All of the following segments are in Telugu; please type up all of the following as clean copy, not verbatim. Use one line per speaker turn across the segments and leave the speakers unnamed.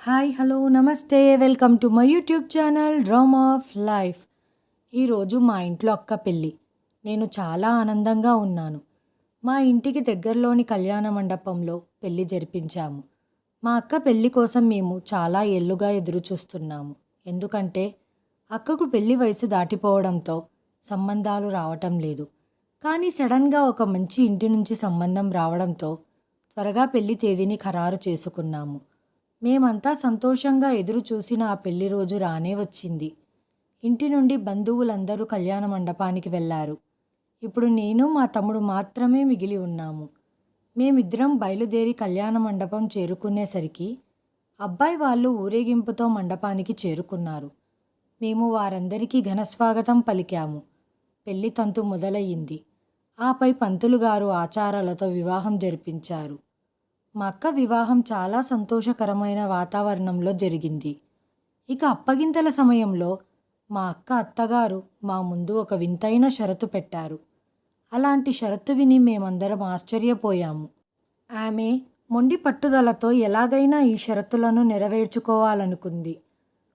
హాయ్ హలో నమస్తే welcome to my YouTube channel drama of life. ఈరోజు మా ఇంట్లో అక్క పెళ్ళి. నేను చాలా ఆనందంగా ఉన్నాను. మా ఇంటికి దగ్గరలోని కళ్యాణ మండపంలో పెళ్లి జరిపించాము. మా అక్క పెళ్లి కోసం మేము చాలా ఏళ్ళుగా ఎదురు చూస్తున్నాము. ఎందుకంటే అక్కకు పెళ్లి వయసు దాటిపోవడంతో సంబంధాలు రావటం లేదు. కానీ సడన్గా ఒక మంచి ఇంటి నుంచి సంబంధం రావడంతో త్వరగా పెళ్లి తేదీని ఖరారు చేసుకున్నాము. మేమంతా సంతోషంగా ఎదురు చూసిన ఆ పెళ్లి రోజు రానే వచ్చింది. ఇంటి నుండి బంధువులందరూ కళ్యాణ మండపానికి వెళ్ళారు. ఇప్పుడు నేను మా తమ్ముడు మాత్రమే మిగిలి ఉన్నాము. మేమిద్దరం బయలుదేరి కళ్యాణ మండపం చేరుకునేసరికి అబ్బాయి వాళ్ళు ఊరేగింపుతో మండపానికి చేరుకున్నారు. మేము వారందరికీ ఘనస్వాగతం పలికాము. పెళ్లి తంతు మొదలయ్యింది. ఆపై పంతులు గారు ఆచారాలతో వివాహం జరిపించారు. మా అక్క వివాహం చాలా సంతోషకరమైన వాతావరణంలో జరిగింది. ఇక అప్పగింతల సమయంలో మా అక్క అత్తగారు మా ముందు ఒక వింతైన షరతు పెట్టారు. అలాంటి షరతు విని మేమందరం ఆశ్చర్యపోయాము. ఆమె మొండి పట్టుదలతో ఎలాగైనా ఈ షరతులను నెరవేర్చుకోవాలనుకుంది.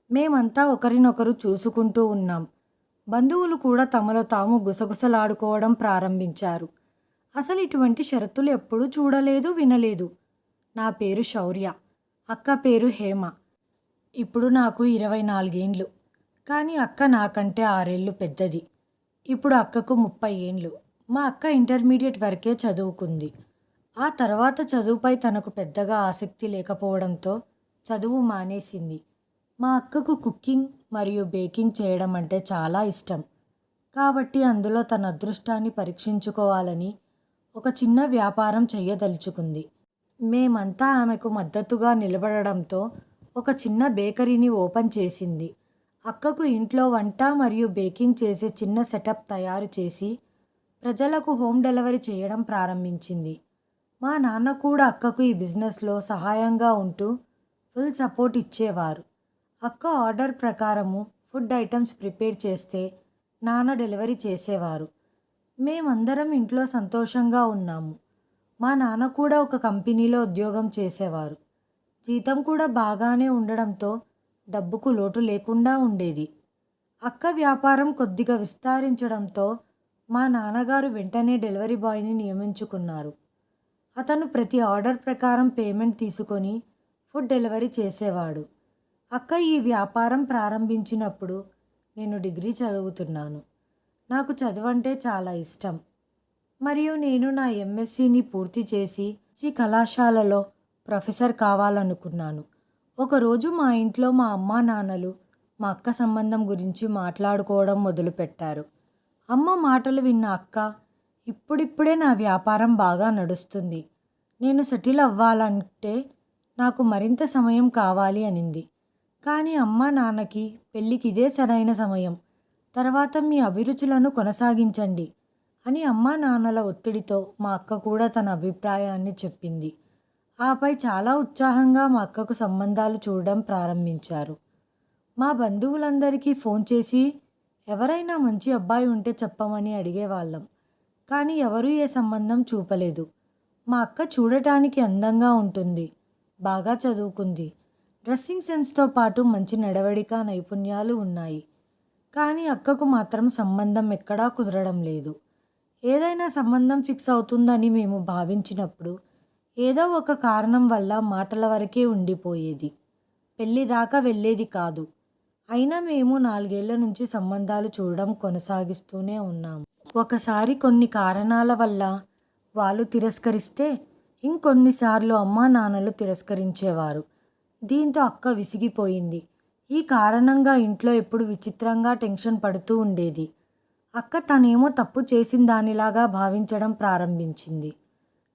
మేమంతా ఒకరినొకరు చూసుకుంటూ ఉన్నాం. బంధువులు కూడా తమలో తాము గుసగుసలాడుకోవడం ప్రారంభించారు. అసలు ఇటువంటి షరతులు ఎప్పుడూ చూడలేదు, వినలేదు. నా పేరు శౌర్య, అక్క పేరు హేమ. ఇప్పుడు నాకు 24 ఏండ్లు. కానీ అక్క నాకంటే 6 ఏళ్ళు పెద్దది. ఇప్పుడు అక్కకు 30 ఏండ్లు. మా అక్క ఇంటర్మీడియట్ వరకే చదువుకుంది. ఆ తర్వాత చదువుపై తనకు పెద్దగా ఆసక్తి లేకపోవడంతో చదువు మానేసింది. మా అక్కకు కుకింగ్ మరియు బేకింగ్ చేయడం అంటే చాలా ఇష్టం. కాబట్టి అందులో తన అదృష్టాన్ని పరీక్షించుకోవాలని ఒక చిన్న వ్యాపారం చెయ్యదలుచుకుంది. మేమంతా ఆమెకు మద్దతుగా నిలబడడంతో ఒక చిన్న బేకరీని ఓపెన్ చేసింది. అక్కకు ఇంట్లో వంట మరియు బేకింగ్ చేసే చిన్న సెటప్ తయారు చేసి ప్రజలకు హోమ్ డెలివరీ చేయడం ప్రారంభించింది. మా నాన్న కూడా అక్కకు ఈ బిజినెస్లో సహాయంగా ఉంటూ ఫుల్ సపోర్ట్ ఇచ్చేవారు. అక్క ఆర్డర్ ప్రకారము ఫుడ్ ఐటమ్స్ ప్రిపేర్ చేస్తే నాన్న డెలివరీ చేసేవారు. మేమందరం ఇంట్లో సంతోషంగా ఉన్నాము. మా నాన్న కూడా ఒక కంపెనీలో ఉద్యోగం చేసేవారు. జీతం కూడా బాగానే ఉండడంతో డబ్బుకు లోటు లేకుండా ఉండేది. అక్క వ్యాపారం కొద్దిగా విస్తరించడంతో మా నాన్నగారు వెంటనే డెలివరీ బాయ్ని నియమించుకున్నారు. అతను ప్రతి ఆర్డర్ ప్రకారం పేమెంట్ తీసుకొని ఫుడ్ డెలివరీ చేసేవాడు. అక్క ఈ వ్యాపారం ప్రారంభించినప్పుడు నేను డిగ్రీ చదువుతున్నాను. నాకు చదువంటే చాలా ఇష్టం. మరియు నేను నా ఎంఎస్సిని పూర్తి చేసి కళాశాలలో ప్రొఫెసర్ కావాలనుకున్నాను. ఒకరోజు మా ఇంట్లో మా అమ్మా నాన్నలు మా అక్క సంబంధం గురించి మాట్లాడుకోవడం మొదలుపెట్టారు. అమ్మ మాటలు విన్న అక్క, ఇప్పుడిప్పుడే నా వ్యాపారం బాగా నడుస్తుంది. నేను సెటిల్ అవ్వాలంటే నాకు మరింత సమయం కావాలి అనింది. కానీ అమ్మ నాన్నకి పెళ్ళికి ఇదే సరైన సమయం. తర్వాత మీ అభిరుచులను కొనసాగించండి అని అమ్మా నాన్నల ఒత్తిడితో మా అక్క కూడా తన అభిప్రాయాన్ని చెప్పింది. ఆపై చాలా ఉత్సాహంగా మా అక్కకు సంబంధాలు చూడడం ప్రారంభించారు. మా బంధువులందరికీ ఫోన్ చేసి ఎవరైనా మంచి అబ్బాయి ఉంటే చెప్పమని అడిగేవాళ్ళం. కానీ ఎవరూ ఏ సంబంధం చూపలేదు. మా అక్క చూడటానికి అందంగా ఉంటుంది, బాగా చదువుకుంది, డ్రెస్సింగ్ సెన్స్తో పాటు మంచి నడవడిక నైపుణ్యాలు ఉన్నాయి. కానీ అక్కకు మాత్రం సంబంధం ఎక్కడా కుదరడం లేదు. ఏదైనా సంబంధం ఫిక్స్ అవుతుందని మేము భావించినప్పుడు ఏదో ఒక కారణం వల్ల మాటల వరకే ఉండిపోయేది, పెళ్ళి దాకా వెళ్ళేది కాదు. అయినా మేము 4 ఏళ్ల నుంచి సంబంధాలు చూడడం కొనసాగిస్తూనే ఉన్నాము. ఒకసారి కొన్ని కారణాల వల్ల వాళ్ళు తిరస్కరిస్తే ఇంకొన్నిసార్లు అమ్మా నాన్నలు తిరస్కరించేవారు. దీంతో అక్క విసిగిపోయింది. ఈ కారణంగా ఇంట్లో ఎప్పుడు విచిత్రంగా టెన్షన్ పడుతూ ఉండేది. అక్క తనేమో తప్పు చేసిన దానిలాగా భావించడం ప్రారంభించింది.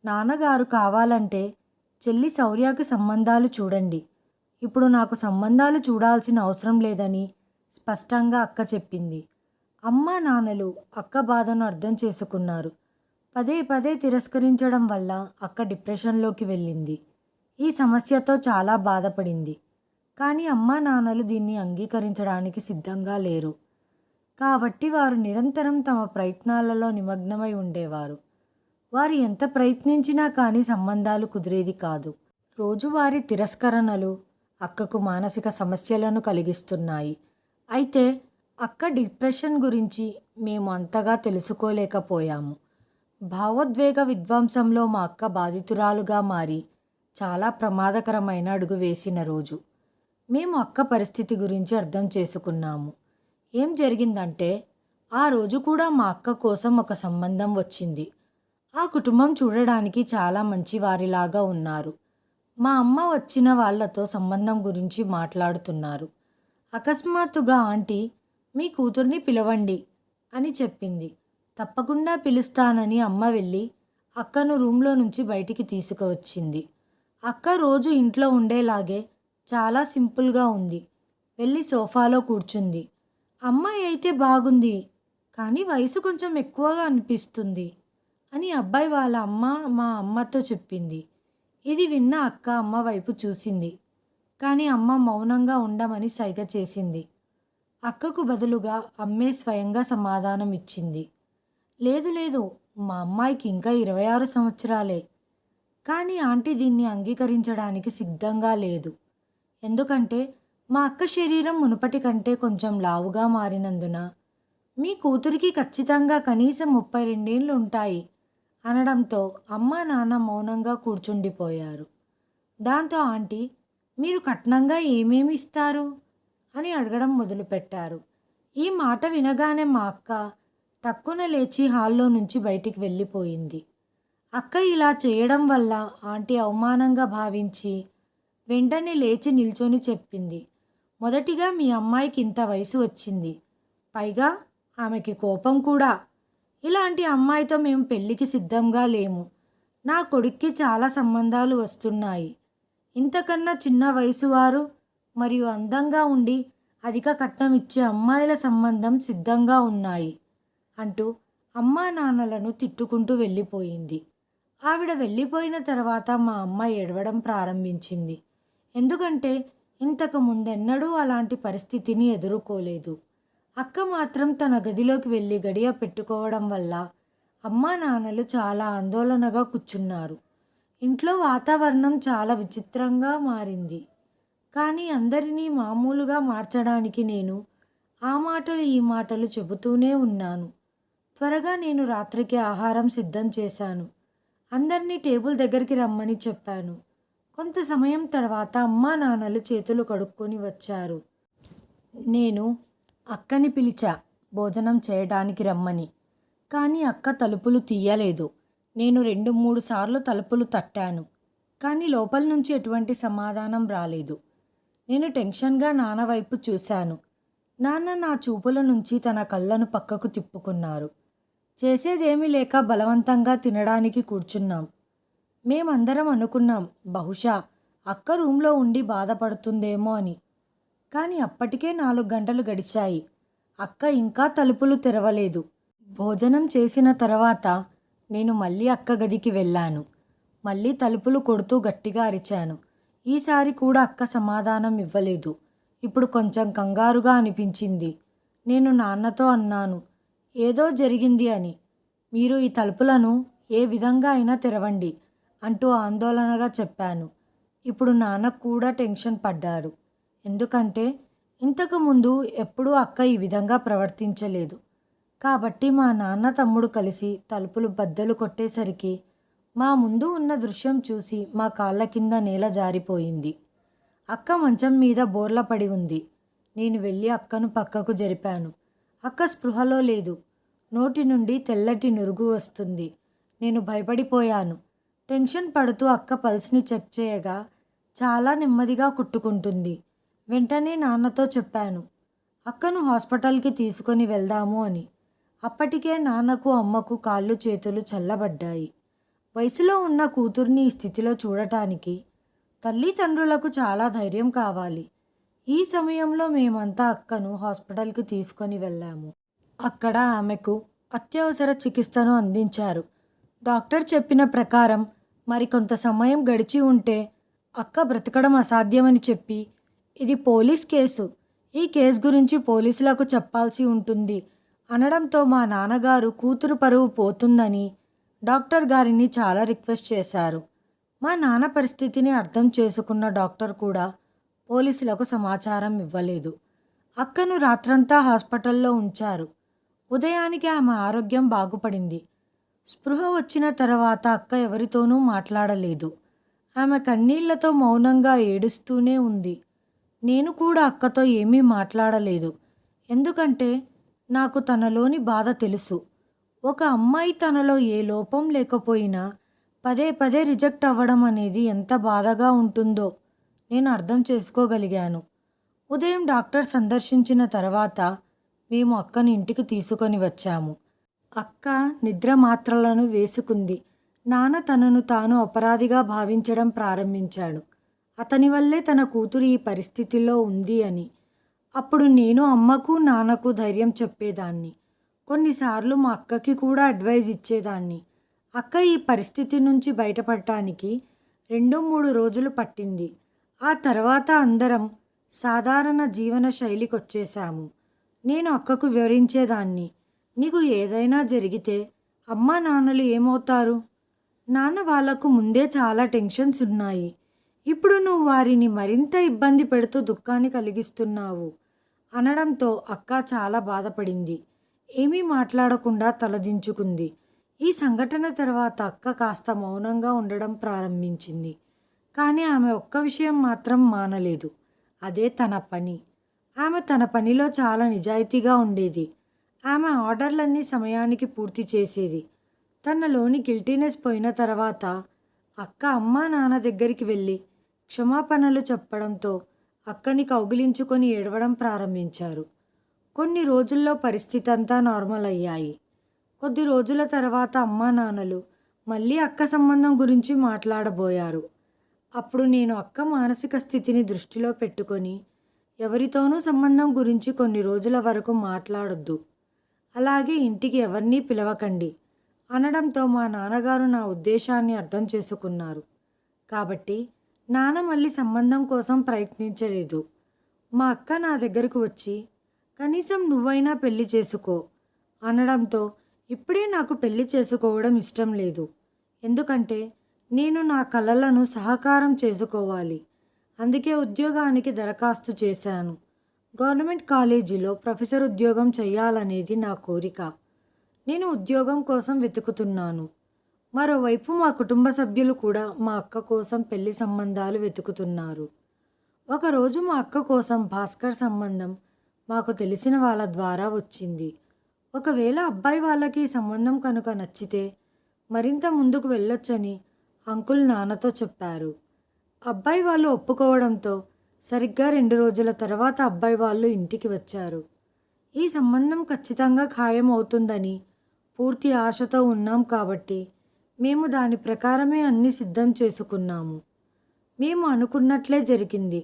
నాన్నగారు కావాలంటే చెల్లి శౌర్యకి సంబంధాలు చూడండి, ఇప్పుడు నాకు సంబంధాలు చూడాల్సిన అవసరం లేదని స్పష్టంగా అక్క చెప్పింది. అమ్మా నాన్నలు అక్క బాధను అర్థం చేసుకున్నారు. పదే పదే తిరస్కరించడం వల్ల అక్క డిప్రెషన్లోకి వెళ్ళింది. ఈ సమస్యతో చాలా బాధపడింది. కానీ అమ్మా నాన్నలు దీన్ని అంగీకరించడానికి సిద్ధంగా లేరు. కాబట్టి వారు నిరంతరం తమ ప్రయత్నాలలో నిమగ్నమై ఉండేవారు. వారు ఎంత ప్రయత్నించినా కానీ సంబంధాలు కుదిరేది కాదు. రోజువారీ తిరస్కరణలు, అక్కకు మానసిక సమస్యలను కలిగిస్తున్నాయి. అయితే అక్క డిప్రెషన్ గురించి మేము అంతగా తెలుసుకోలేకపోయాము. భావోద్వేగ విధ్వంసంలో మా అక్క బాధితురాలుగా మారి చాలా ప్రమాదకరమైన అడుగు వేసిన రోజు. మేము అక్క పరిస్థితి గురించి అర్థం చేసుకున్నాము. ఏం జరిగిందంటే, ఆ రోజు కూడా మా అక్క కోసం ఒక సంబంధం వచ్చింది. ఆ కుటుంబం చూడడానికి చాలా మంచివారిలాగా ఉన్నారు. మా అమ్మ వచ్చిన వాళ్ళతో సంబంధం గురించి మాట్లాడుతున్నారు. అకస్మాత్తుగా ఆంటీ, మీ కూతుర్ని పిలవండి అని చెప్పింది. తప్పకుండా పిలుస్తానని అమ్మ వెళ్ళి అక్కను రూమ్లో నుంచి బయటికి తీసుకువచ్చింది. అక్క రోజు ఇంట్లో ఉండేలాగే చాలా సింపుల్గా ఉంది. వెళ్ళి సోఫాలో కూర్చుంది. అమ్మాయి అయితే బాగుంది, కానీ వయసు కొంచెం ఎక్కువగా అనిపిస్తుంది అని అబ్బాయి వాళ్ళ అమ్మ మా అమ్మతో చెప్పింది. ఇది విన్న అక్క అమ్మ వైపు చూసింది, కానీ అమ్మ మౌనంగా ఉండమని సైగ చేసింది. అక్కకు బదులుగా అమ్మే స్వయంగా సమాధానం ఇచ్చింది. లేదు లేదు, మా అమ్మాయికి ఇంకా 26 సంవత్సరాలే. కానీ ఆంటీ దీన్ని అంగీకరించడానికి సిద్ధంగా లేదు. ఎందుకంటే మా అక్క శరీరం మునుపటి కంటే కొంచెం లావుగా మారినందున మీ కూతురికి ఖచ్చితంగా కనీసం 32 ఏళ్ళు ఉంటాయి అనడంతో అమ్మ నాన్న మౌనంగా కూర్చుండిపోయారు. దాంతో ఆంటీ, మీరు కట్నంగా ఏమేమి ఇస్తారు అని అడగడం మొదలుపెట్టారు. ఈ మాట వినగానే మా అక్క టక్కున లేచి హాల్లో నుంచి బయటికి వెళ్ళిపోయింది. అక్క ఇలా చేయడం వల్ల ఆంటీ అవమానంగా భావించి వెంటనే లేచి నిల్చొని చెప్పింది. మొదటిగా మీ అమ్మాయికి ఇంత వయసు వచ్చింది, పైగా ఆమెకి కోపం కూడా. ఇలాంటి అమ్మాయితో మేము పెళ్ళికి సిద్ధంగా లేము. నా కొడుక్కి చాలా సంబంధాలు వస్తున్నాయి. ఇంతకన్నా చిన్న వయసు వారు మరియు అందంగా ఉండి అధిక కట్నం ఇచ్చే అమ్మాయిల సంబంధం సిద్ధంగా ఉన్నాయి అంటూ అమ్మా నాన్నలను తిట్టుకుంటూ వెళ్ళిపోయింది. ఆవిడ వెళ్ళిపోయిన తర్వాత మా అమ్మ ఏడవడం ప్రారంభించింది. ఎందుకంటే ఇంతకు ముందెన్నడూ అలాంటి పరిస్థితిని ఎదుర్కోలేదు. అక్క మాత్రం తన గదిలోకి వెళ్ళి గడియ పెట్టుకోవడం వల్ల అమ్మా నాన్నలు చాలా ఆందోళనగా కూర్చున్నారు. ఇంట్లో వాతావరణం చాలా విచిత్రంగా మారింది. కానీ అందరినీ మామూలుగా మార్చడానికి నేను ఆ మాటలు ఈ మాటలు చెబుతూనే ఉన్నాను. త్వరగా నేను రాత్రికి ఆహారం సిద్ధం చేశాను. అందరినీ టేబుల్ దగ్గరికి రమ్మని చెప్పాను. కొంత సమయం తర్వాత అమ్మా నాన్నలు చేతులు కడుక్కొని వచ్చారు. నేను అక్కని పిలిచా భోజనం చేయడానికి రమ్మని. కానీ అక్క తలుపులు తీయలేదు. నేను 2-3 సార్లు తలుపులు తట్టాను, కానీ లోపల నుంచి ఎటువంటి సమాధానం రాలేదు. నేను టెన్షన్గా నాన్న వైపు చూశాను. నాన్న నా చూపుల నుంచి తన కళ్ళను పక్కకు తిప్పుకున్నారు. చేసేదేమీ లేక బలవంతంగా తినడానికి కూర్చున్నాం. మేమందరం అనుకున్నాం బహుశా అక్క రూమ్లో ఉండి బాధపడుతుందేమో అని. కానీ అప్పటికే 4 గంటలు గడిచాయి. అక్క ఇంకా తలుపులు తెరవలేదు. భోజనం చేసిన తర్వాత నేను మళ్ళీ అక్క గదికి వెళ్ళాను. మళ్ళీ తలుపులు కొడుతూ గట్టిగా అరిచాను. ఈసారి కూడా అక్క సమాధానం ఇవ్వలేదు. ఇప్పుడు కొంచెం కంగారుగా అనిపించింది. నేను నాన్నతో అన్నాను, ఏదో జరిగింది అని. మీరు ఈ తలుపులను ఏ విధంగా అయినా తెరవండి అంటూ ఆందోళనగా చెప్పాను. ఇప్పుడు నాన్న కూడా టెన్షన్ పడ్డారు. ఎందుకంటే ఇంతకుముందు ఎప్పుడూ అక్క ఈ విధంగా ప్రవర్తించలేదు. కాబట్టి మా నాన్న తమ్ముడు కలిసి తలుపులు బద్దలు కొట్టేసరికి మా ముందు ఉన్న దృశ్యం చూసి మా కాళ్ళ కింద నేల జారిపోయింది. అక్క మంచం మీద బోర్ల పడి ఉంది. నేను వెళ్ళి అక్కను పక్కకు జరిపాను. అక్క స్పృహలో లేదు. నోటి నుండి తెల్లటి నురుగు వస్తుంది. నేను భయపడిపోయాను. టెన్షన్ పడుతూ అక్క పల్స్ని చెక్ చేయగా చాలా నెమ్మదిగా కొట్టుకుంటుంది. వెంటనే నాన్నతో చెప్పాను, అక్కను హాస్పిటల్కి తీసుకొని వెళ్దాము అని. అప్పటికే నాన్నకు అమ్మకు కాళ్ళు చేతులు చల్లబడ్డాయి. వయసులో ఉన్న కూతుర్ని ఈ స్థితిలో చూడటానికి తల్లిదండ్రులకు చాలా ధైర్యం కావాలి. ఈ సమయంలో మేమంతా అక్కను హాస్పిటల్కి తీసుకొని వెళ్ళాము. అక్కడ ఆమెకు అత్యవసర చికిత్సను అందించారు. డాక్టర్ చెప్పిన ప్రకారం మరికొంత సమయం గడిచి ఉంటే అక్క బ్రతకడం అసాధ్యమని చెప్పి, ఇది పోలీస్ కేసు, ఈ కేసు గురించి పోలీసులకు చెప్పాల్సి ఉంటుంది అనడంతో మా నాన్నగారు కూతురు పరువు పోతుందని డాక్టర్ గారిని చాలా రిక్వెస్ట్ చేశారు. మా నాన్న పరిస్థితిని అర్థం చేసుకున్న డాక్టర్ కూడా పోలీసులకు సమాచారం ఇవ్వలేదు. అక్కను రాత్రంతా హాస్పిటల్లో ఉంచారు. ఉదయానికి ఆమె ఆరోగ్యం బాగుపడింది. స్పృహ వచ్చిన తర్వాత అక్క ఎవరితోనూ మాట్లాడలేదు. ఆమె కన్నీళ్లతో మౌనంగా ఏడుస్తూనే ఉంది. నేను కూడా అక్కతో ఏమీ మాట్లాడలేదు. ఎందుకంటే నాకు తనలోని బాధ తెలుసు. ఒక అమ్మాయి తనలో ఏ లోపం లేకపోయినా పదే పదే రిజెక్ట్ అవ్వడం అనేది ఎంత బాధగా ఉంటుందో నేను అర్థం చేసుకోగలిగాను. ఉదయం డాక్టర్ సందర్శించిన తర్వాత మేము అక్కని ఇంటికి తీసుకొని వచ్చాము. అక్క నిద్ర మాత్రలను వేసుకుంది. నాన్న తనను తాను అపరాధిగా భావించడం ప్రారంభించాడు. అతని వల్లే తన కూతురు ఈ పరిస్థితిలో ఉంది అని. అప్పుడు నేను అమ్మకు నాన్నకు ధైర్యం చెప్పేదాన్ని. కొన్నిసార్లు మా అక్కకి కూడా అడ్వైజ్ ఇచ్చేదాన్ని. అక్క ఈ పరిస్థితి నుంచి బయటపడటానికి 2-3 రోజులు పట్టింది. ఆ తర్వాత అందరం సాధారణ జీవన శైలికొచ్చేశాము. నేను అక్కకు వివరించేదాన్ని. నీకు ఏదైనా జరిగితే అమ్మా నాన్నలు ఏమవుతారు? నాన్న వాళ్లకు ముందే చాలా టెన్షన్స్ ఉన్నాయి. ఇప్పుడు నువ్వు వారిని మరింత ఇబ్బంది పెడుతూ దుఃఖాన్ని కలిగిస్తున్నావు అనడంతో అక్క చాలా బాధపడింది. ఏమీ మాట్లాడకుండా తలదించుకుంది. ఈ సంఘటన తర్వాత అక్క కాస్త మౌనంగా ఉండడం ప్రారంభించింది. కానీ ఆమె ఒక్క విషయం మాత్రం మానలేదు. అదే తన పని. ఆమె తన పనిలో చాలా నిజాయితీగా ఉండేది. ఆమె ఆర్డర్లన్నీ సమయానికి పూర్తి చేసేది. తనలోని గిల్టీనెస్ పోయిన తర్వాత అక్క అమ్మా నాన్న దగ్గరికి వెళ్ళి క్షమాపణలు చెప్పడంతో అక్కని కౌగిలించుకొని ఏడవడం ప్రారంభించారు. కొన్ని రోజుల్లో పరిస్థితి అంతా నార్మల్ అయ్యాయి. కొద్ది రోజుల తర్వాత అమ్మా నాన్నలు మళ్ళీ అక్క సంబంధం గురించి మాట్లాడబోయారు. అప్పుడు నేను అక్క మానసిక స్థితిని దృష్టిలో పెట్టుకొని ఎవరితోనూ సంబంధం గురించి కొన్ని రోజుల వరకు మాట్లాడొద్దు, అలాగే ఇంటికి ఎవరినీ పిలవకండి అనడంతో మా నాన్నగారు నా ఉద్దేశాన్ని అర్థం చేసుకున్నారు. కాబట్టి నాన్న మళ్ళీ సంబంధం కోసం ప్రయత్నించలేదు. మా అక్క నా దగ్గరకు వచ్చి కనీసం నువ్వైనా పెళ్లి చేసుకో అనడంతో ఇప్పుడే నాకు పెళ్లి చేసుకోవడం ఇష్టం లేదు. ఎందుకంటే నేను నా కలలను సహకారం చేసుకోవాలి. అందుకే ఉద్యోగానికి దరఖాస్తు చేశాను. గవర్నమెంట్ కాలేజీలో ప్రొఫెసర్ ఉద్యోగం చేయాలనేది నా కోరిక. నేను ఉద్యోగం కోసం వెతుకుతున్నాను. మరోవైపు మా కుటుంబ సభ్యులు కూడా మా అక్క కోసం పెళ్లి సంబంధాలు వెతుకుతున్నారు. ఒకరోజు మా అక్క కోసం భాస్కర్ సంబంధం మాకు తెలిసిన వాళ్ళ ద్వారా వచ్చింది. ఒకవేళ అబ్బాయి వాళ్ళకి ఈ సంబంధం కనుక నచ్చితే మరింత ముందుకు వెళ్ళొచ్చని అంకుల్ నాన్నతో చెప్పారు. అబ్బాయి వాళ్ళు ఒప్పుకోవడంతో సరిగ్గా 2 రోజుల తర్వాత అబ్బాయి వాళ్ళు ఇంటికి వచ్చారు. ఈ సంబంధం ఖచ్చితంగా ఖాయం అవుతుందని పూర్తి ఆశతో ఉన్నాం కాబట్టి మేము దాని ప్రకారమే అన్నీ సిద్ధం చేసుకున్నాము. మేము అనుకున్నట్లే జరిగింది.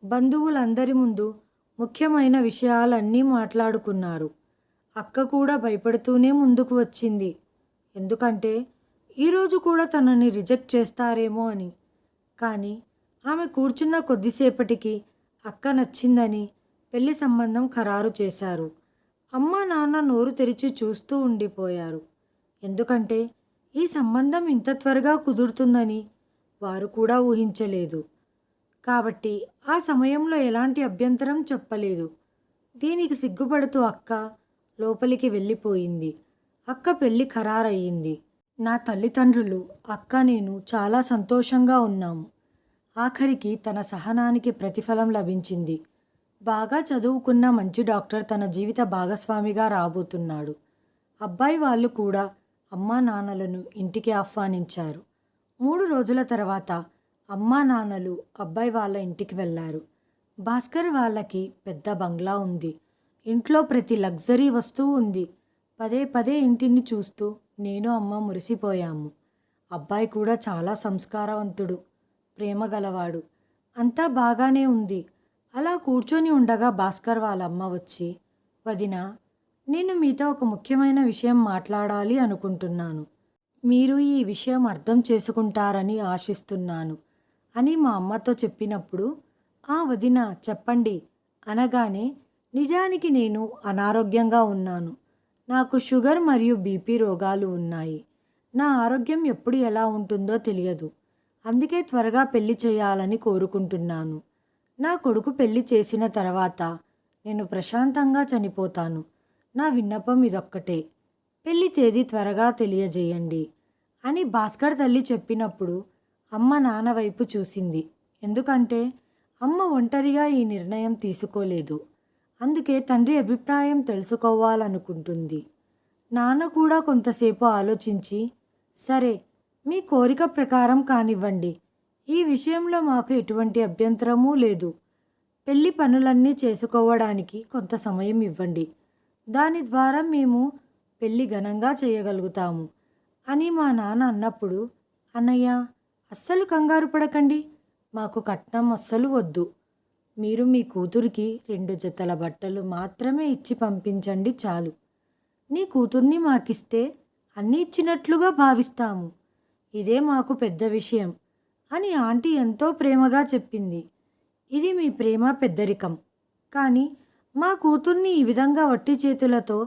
బంధువులందరి ముందు ముఖ్యమైన విషయాలన్నీ మాట్లాడుకున్నారు. అక్క కూడా భయపడుతూనే ముందుకు వచ్చింది. ఎందుకంటే ఈరోజు కూడా తనని రిజెక్ట్ చేస్తారేమో అని. కానీ ఆమె కూర్చున్న కొద్దిసేపటికి అక్క నచ్చిందని పెళ్లి సంబంధం ఖరారు చేశారు. అమ్మ నాన్న నోరు తెరిచి చూస్తూ ఉండిపోయారు. ఎందుకంటే ఈ సంబంధం ఇంత త్వరగా కుదురుతుందని వారు కూడా ఊహించలేదు. కాబట్టి ఆ సమయంలో ఎలాంటి అభ్యంతరం చెప్పలేదు. దీనికి సిగ్గుపడుతూ అక్క లోపలికి వెళ్ళిపోయింది. అక్క పెళ్లి ఖరారయ్యింది. నా తల్లిదండ్రులు, అక్క, నేను చాలా సంతోషంగా ఉన్నాము. ఆఖరికి తన సహనానికి ప్రతిఫలం లభించింది. బాగా చదువుకున్న మంచి డాక్టర్ తన జీవిత భాగస్వామిగా రాబోతున్నాడు. అబ్బాయి వాళ్ళు కూడా అమ్మా నాన్నలను ఇంటికి ఆహ్వానించారు. 3 రోజుల తర్వాత అమ్మా నాన్నలు అబ్బాయి వాళ్ళ ఇంటికి వెళ్ళారు. భాస్కర్ వాళ్ళకి పెద్ద బంగ్లా ఉంది. ఇంట్లో ప్రతి లగ్జరీ వస్తువు ఉంది. పదే పదే ఇంటిని చూస్తూ నేను అమ్మ మురిసిపోయాము. అబ్బాయి కూడా చాలా సంస్కారవంతుడు, ప్రేమ గలవాడు. అంతా బాగానే ఉంది. అలా కూర్చొని ఉండగా భాస్కర్ వాళ్ళ అమ్మ వచ్చి, వదినా, నేను మీతో ఒక ముఖ్యమైన విషయం మాట్లాడాలి అనుకుంటున్నాను. మీరు ఈ విషయం అర్థం చేసుకుంటారని ఆశిస్తున్నాను అని మా అమ్మతో చెప్పినప్పుడు, ఆ వదినా చెప్పండి అనగానే, నిజానికి నేను అనారోగ్యంగా ఉన్నాను. నాకు షుగర్ మరియు బీపీ రోగాలు ఉన్నాయి. నా ఆరోగ్యం ఎప్పుడు ఎలా ఉంటుందో తెలియదు. అందుకే త్వరగా పెళ్లి చేయాలని కోరుకుంటున్నాను. నా కొడుకు పెళ్లి చేసిన తర్వాత నేను ప్రశాంతంగా చనిపోతాను. నా విన్నపం ఇదొక్కటే. పెళ్లి తేదీ త్వరగా తెలియజేయండి అని భాస్కర్ తల్లి చెప్పినప్పుడు అమ్మ నాన్న వైపు చూసింది. ఎందుకంటే అమ్మ ఒంటరిగా ఈ నిర్ణయం తీసుకోలేదు. అందుకే తండ్రి అభిప్రాయం తెలుసుకోవాలనుకుంటుంది. నాన్న కూడా కొంతసేపు ఆలోచించి, సరే మీ కోరిక ప్రకారం కానివ్వండి. ఈ విషయంలో మాకు ఎటువంటి అభ్యంతరమూ లేదు. పెళ్లి పనులన్నీ చేసుకోవడానికి కొంత సమయం ఇవ్వండి. దాని ద్వారా మేము పెళ్లి ఘనంగా చేయగలుగుతాము అని మా నాన్న అన్నప్పుడు, అన్నయ్య అస్సలు కంగారు పడకండి. మాకు కట్నం అస్సలు వద్దు. మీరు మీ కూతురికి 2 జతల బట్టలు మాత్రమే ఇచ్చి పంపించండి చాలు. నీ కూతుర్ని మాకిస్తే అన్నీ ఇచ్చినట్లుగా భావిస్తాము. ఇదే మాకు పెద్ద విషయం అని ఆంటీ ఎంతో ప్రేమగా చెప్పింది. ఇది మీ ప్రేమ పెద్దరికం. కానీ మా కూతుర్ని ఈ విధంగా వట్టి చేతులతో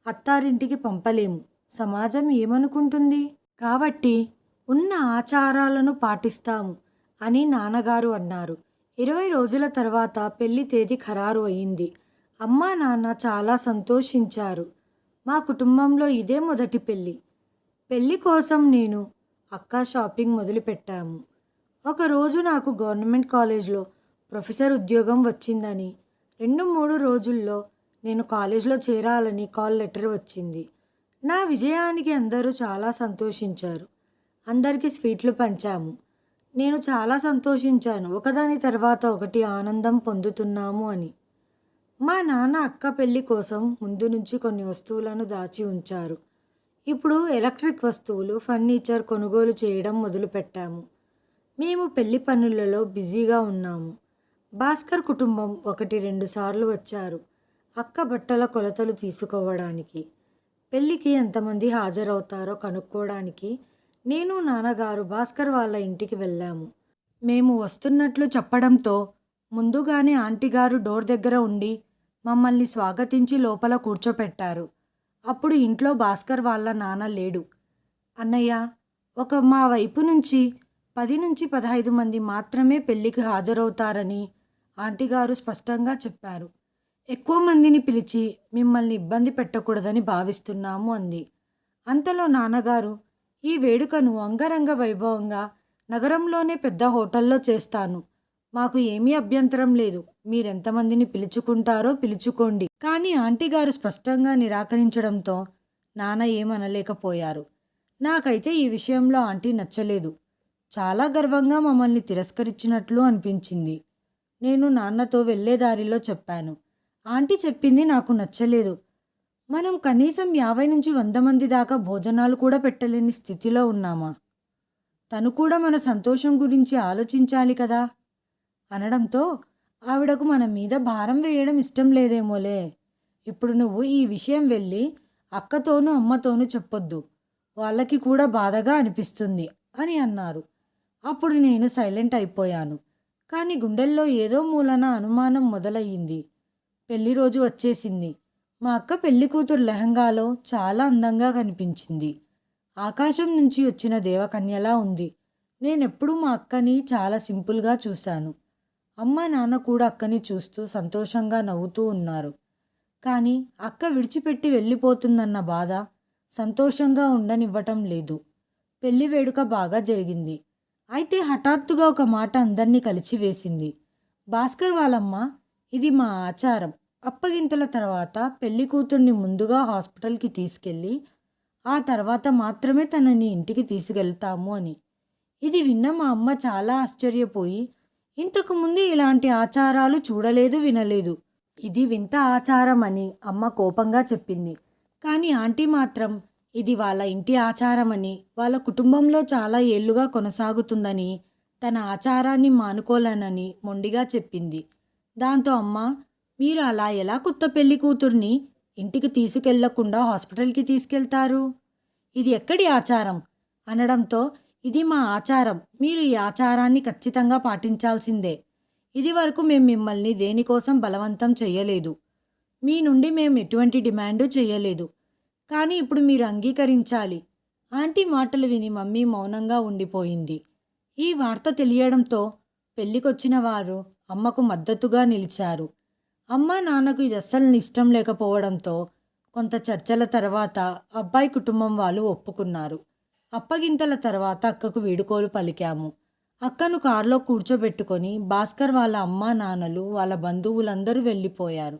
అత్తారింటికి పంపలేము. సమాజం ఏమనుకుంటుంది? కాబట్టి ఉన్న ఆచారాలను పాటిస్తాము అని నాన్నగారు అన్నారు. 20 రోజుల తర్వాత పెళ్లి తేదీ ఖరారు అయింది. అమ్మా నాన్న చాలా సంతోషించారు. మా కుటుంబంలో ఇదే మొదటి పెళ్ళి. పెళ్లి కోసం నేను అక్క షాపింగ్ మొదలుపెట్టాము. ఒకరోజు నాకు గవర్నమెంట్ కాలేజ్లో ప్రొఫెసర్ ఉద్యోగం వచ్చిందని, 2-3 రోజుల్లో నేను కాలేజ్లో చేరాలని కాల్ లెటర్ వచ్చింది. నా విజయానికి అందరూ చాలా సంతోషించారు. అందరికీ స్వీట్లు పంచాము. నేను చాలా సంతోషించాను. ఒకదాని తర్వాత ఒకటి ఆనందం పొందుతున్నాము అని. మా నాన్న అక్క పెళ్లి కోసం ముందు నుంచి కొన్ని వస్తువులను దాచి ఉంచారు. ఇప్పుడు ఎలక్ట్రిక్ వస్తువులు, ఫర్నిచర్ కొనుగోలు చేయడం మొదలుపెట్టాము. మేము పెళ్లి పనులలో బిజీగా ఉన్నాము. భాస్కర్ కుటుంబం 1-2 సార్లు వచ్చారు అక్క బట్టల కొలతలు తీసుకోవడానికి. పెళ్ళికి ఎంతమంది హాజరవుతారో కనుక్కోవడానికి నేను నాన్నగారు భాస్కర్ వాళ్ళ ఇంటికి వెళ్ళాము. మేము వస్తున్నట్లు చెప్పడంతో ముందుగానే ఆంటీగారు డోర్ దగ్గర ఉండి మమ్మల్ని స్వాగతించి లోపల కూర్చోపెట్టారు. అప్పుడు ఇంట్లో భాస్కర్ వాళ్ళ నాన్న లేడు. అన్నయ్య, మా వైపు నుంచి 10-15 మంది మాత్రమే పెళ్లికి హాజరవుతారని ఆంటీగారు స్పష్టంగా చెప్పారు. ఎక్కువ మందిని పిలిచి మిమ్మల్ని ఇబ్బంది పెట్టకూడదని భావిస్తున్నాము అంది. అంతలో నాన్నగారు, ఈ వేడుకను అంగరంగ వైభవంగా నగరంలోనే పెద్ద హోటల్లో చేస్తాను. మాకు ఏమీ అభ్యంతరం లేదు. మీరెంతమందిని పిలుచుకుంటారో పిలుచుకోండి. కానీ ఆంటీగారు స్పష్టంగా నిరాకరించడంతో నాన్న ఏమనలేకపోయారు. నాకైతే ఈ విషయంలో ఆంటీ నచ్చలేదు. చాలా గర్వంగా మమ్మల్ని తిరస్కరించినట్లు అనిపించింది. నేను నాన్నతో వెళ్ళే దారిలో చెప్పాను. ఆంటీ చెప్పింది నాకు నచ్చలేదు. మనం కనీసం 50-100 మంది దాకా భోజనాలు కూడా పెట్టలేని స్థితిలో ఉన్నామా? తను కూడా మన సంతోషం గురించి ఆలోచించాలి కదా అనడంతో ఆవిడకు మన మీద భారం వేయడం ఇష్టం లేదేమోలే. ఇప్పుడు నువ్వు ఈ విషయం వెళ్ళి అక్కతోనూ అమ్మతోనూ చెప్పొద్దు. వాళ్ళకి కూడా బాధగా అనిపిస్తుంది అని అన్నారు. అప్పుడు నేను సైలెంట్ అయిపోయాను. కానీ గుండెల్లో ఏదో మూలన అనుమానం మొదలయ్యింది. పెళ్లి రోజు వచ్చేసింది. మా అక్క పెళ్లి కూతురు లెహంగాలో చాలా అందంగా కనిపించింది. ఆకాశం నుంచి వచ్చిన దేవకన్యలా ఉంది. నేనెప్పుడూ మా అక్కని చాలా సింపుల్గా చూశాను. అమ్మ నాన్న కూడా అక్కని చూస్తూ సంతోషంగా నవ్వుతూ ఉన్నారు. కానీ అక్క విడిచిపెట్టి వెళ్ళిపోతుందన్న బాధ సంతోషంగా ఉండనివ్వటం లేదు. పెళ్లి వేడుక బాగా జరిగింది. అయితే హఠాత్తుగా ఒక మాట అందరినీ కలిచివేసింది. భాస్కర్ వాళ్ళమ్మ, ఇది మా ఆచారం. అప్పగింతల తర్వాత పెళ్లి కూతుర్ని ముందుగా హాస్పిటల్కి తీసుకెళ్ళి ఆ తర్వాత మాత్రమే తనని ఇంటికి తీసుకెళ్తాము అని. ఇది విన్న మా అమ్మ చాలా ఆశ్చర్యపోయి, ఇంతకుముందు ఇలాంటి ఆచారాలు చూడలేదు, వినలేదు. ఇది వింత ఆచారం అని అమ్మ కోపంగా చెప్పింది. కానీ ఆంటీ మాత్రం ఇది వాళ్ళ ఇంటి ఆచారమని, వాళ్ళ కుటుంబంలో చాలా ఏళ్లుగా కొనసాగుతుందని, తన ఆచారాన్ని మానుకోలేనని మొండిగా చెప్పింది. దాంతో అమ్మ, మీరు అలా ఎలా కొత్త పెళ్లి కూతుర్ని ఇంటికి తీసుకెళ్లకుండా హాస్పిటల్కి తీసుకెళ్తారు? ఇది ఎక్కడి ఆచారం అనడంతో, ఇది మా ఆచారం. మీరు ఈ ఆచారాన్ని ఖచ్చితంగా పాటించాల్సిందే. ఇది వరకు మేము మిమ్మల్ని దేనికోసం బలవంతం చెయ్యలేదు. మీ నుండి మేము ఎటువంటి డిమాండు చెయ్యలేదు. కానీ ఇప్పుడు మీరు అంగీకరించాలి. ఆంటీ మాటలు విని మమ్మీ మౌనంగా ఉండిపోయింది. ఈ వార్త తెలియడంతో పెళ్ళికొచ్చిన వారు అమ్మకు మద్దతుగా నిలిచారు. అమ్మ నాన్నకు ఇది అస్సలు ఇష్టం లేకపోవడంతో కొంత చర్చల తర్వాత అబ్బాయి కుటుంబం వాళ్ళు ఒప్పుకున్నారు. అప్పగింతల తర్వాత అక్కకు వీడుకోలు పలికాము. అక్కను కారులో కూర్చోబెట్టుకొని భాస్కర్ వాళ్ళ అమ్మా నాన్నలు వాళ్ళ బంధువులందరూ వెళ్ళిపోయారు.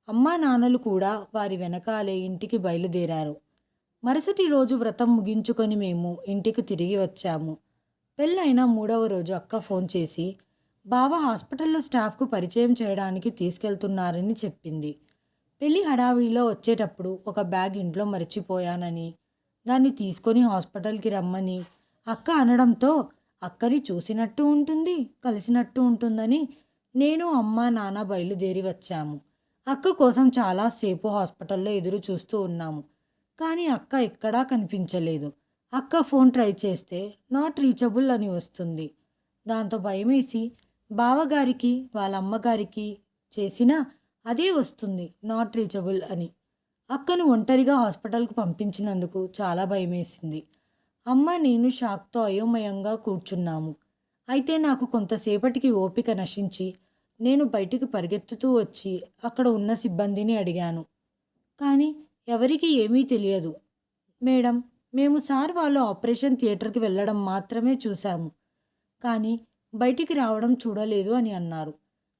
అమ్మా నాన్నలు కూడా వారి వెనకాలే ఇంటికి బయలుదేరారు. మరుసటి రోజు వ్రతం ముగించుకొని మేము ఇంటికి తిరిగి వచ్చాము. పెళ్ళైన 3వ రోజు అక్క ఫోన్ చేసి బావ హాస్పిటల్లో స్టాఫ్కు పరిచయం చేయడానికి తీసుకెళ్తున్నారని చెప్పింది. పెళ్లి హడావిడిలో వచ్చేటప్పుడు ఒక బ్యాగ్ ఇంట్లో మర్చిపోయానని, దాన్ని తీసుకొని హాస్పిటల్కి రమ్మని అక్క అనడంతో అక్కని చూసినట్టు ఉంటుంది, కలిసినట్టు ఉంటుందని నేను అమ్మ నాన్న బయలుదేరి వచ్చాము. అక్క కోసం చాలాసేపు హాస్పిటల్లో ఎదురు చూస్తూ ఉన్నాము. కానీ అక్క ఎక్కడా కనిపించలేదు. అక్క ఫోన్ ట్రై చేస్తే నాట్ రీచబుల్ అని వస్తుంది. దాంతో భయమేసి బావగారికి వాళ్ళ అమ్మగారికి చేసినా అదే వస్తుంది, నాట్ రీచబుల్ అని. అక్కను ఒంటరిగా హాస్పిటల్కు పంపించినందుకు చాలా భయమేసింది. అమ్మ నేను షాక్తో అయోమయంగా కూర్చున్నాము. అయితే నాకు కొంతసేపటికి ఓపిక నశించి నేను బయటికి పరిగెత్తుతూ వచ్చి అక్కడ ఉన్న సిబ్బందిని అడిగాను. కానీ ఎవరికీ ఏమీ తెలియదు. మేడం, మేము సార్ వాళ్ళు ఆపరేషన్ థియేటర్కి వెళ్ళడం మాత్రమే చూశాము, కానీ బయటికి రావడం చూడలేదు అని అన్నారు.